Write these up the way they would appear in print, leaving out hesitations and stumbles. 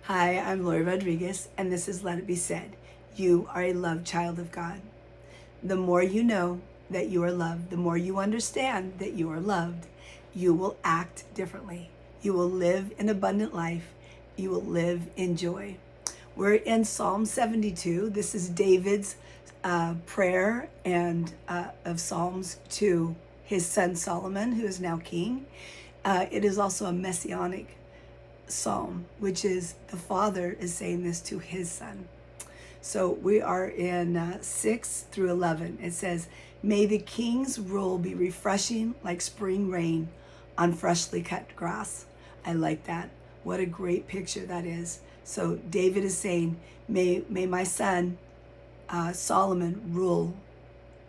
Hi, I'm Laurie Rodriguez, and this is Let It Be Said. You are a loved child of God. The more you know that you are loved, the more you understand that you are loved, you will act differently. You will live an abundant life. You will live in joy. We're in Psalm 72. This is David's prayer and of Psalms to his son Solomon, who is now king. It is also a messianic psalm, which is the father is saying this to his son. So we are in 6 through 11. It says, "May the king's rule be refreshing like spring rain on freshly cut grass." I like that. What a great picture that is. So David is saying, may my son Solomon rule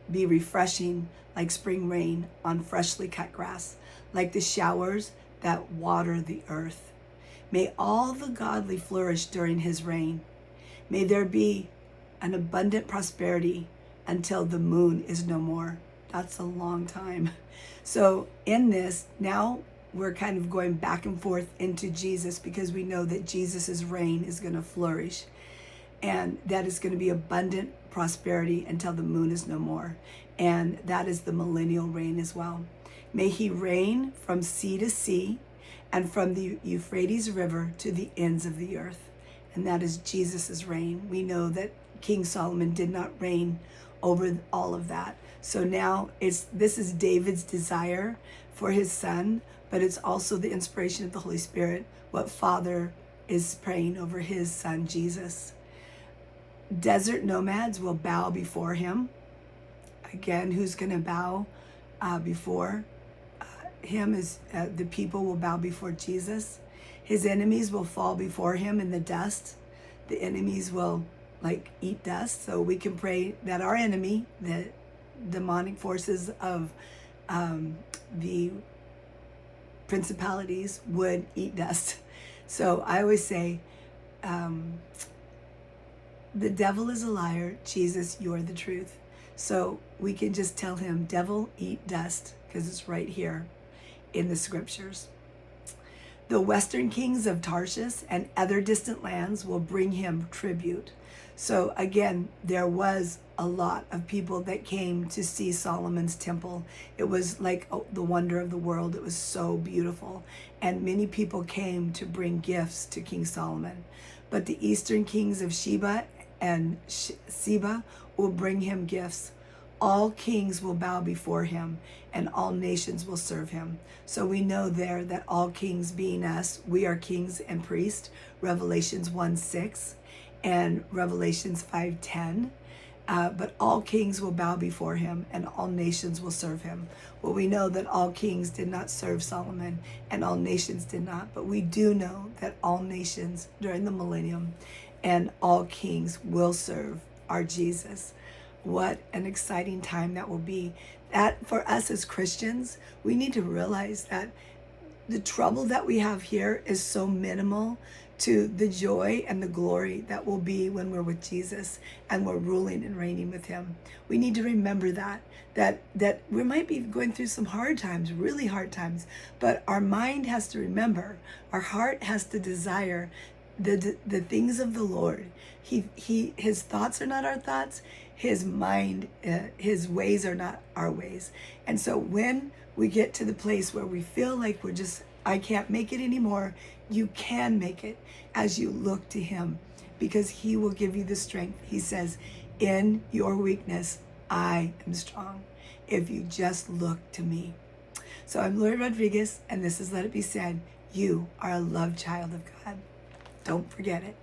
be refreshing like spring rain on freshly cut grass, like the showers that water the earth. May all the godly flourish during his reign. May there be an abundant prosperity until the moon is no more. That's a long time. So in this, now we're kind of going back and forth into Jesus because we know that Jesus's reign is going to flourish and that is going to be abundant prosperity until the moon is no more. And that is the millennial reign as well. May he reign from sea to sea and from the Euphrates River to the ends of the earth. And that is Jesus's reign. We know that King Solomon did not reign over all of that. So now this is David's desire for his son, but it's also the inspiration of the Holy Spirit, what Father is praying over his son, Jesus. Desert nomads will bow before him. Again, who's going to bow before him is the people will bow before Jesus. His enemies will fall before him in the dust. The enemies will eat dust. So we can pray that our enemy, the demonic forces of the principalities, would eat dust. So I always say, the devil is a liar. Jesus, you're the truth. So we can just tell him, devil, eat dust, because it's right here in the scriptures. The western kings of Tarshish and other distant lands will bring him tribute. So again, there was a lot of people that came to see Solomon's temple. It was like the wonder of the world. It was so beautiful. And many people came to bring gifts to King Solomon. But the eastern kings of Sheba and Seba will bring him gifts. All kings will bow before him, and all nations will serve him. So we know there that all kings being us, we are kings and priests, Revelations 1:6 and Revelations 5:10. But all kings will bow before him, and all nations will serve him. Well, we know that all kings did not serve Solomon, and all nations did not. But we do know that all nations during the millennium and all kings will serve our Jesus. What an exciting time that will be. That for us as Christians, we need to realize that the trouble that we have here is so minimal to the joy and the glory that will be when we're with Jesus and we're ruling and reigning with him. We need to remember that we might be going through some hard times, really hard times, but our mind has to remember, our heart has to desire the things of the Lord. His thoughts are not our thoughts. His mind, his ways are not our ways. And so when we get to the place where we feel like I can't make it anymore, you can make it as you look to him, because he will give you the strength. He says, in your weakness, I am strong, if you just look to me. So I'm Laurie Rodriguez, and this is Let It Be Said. You are a loved child of God. Don't forget it.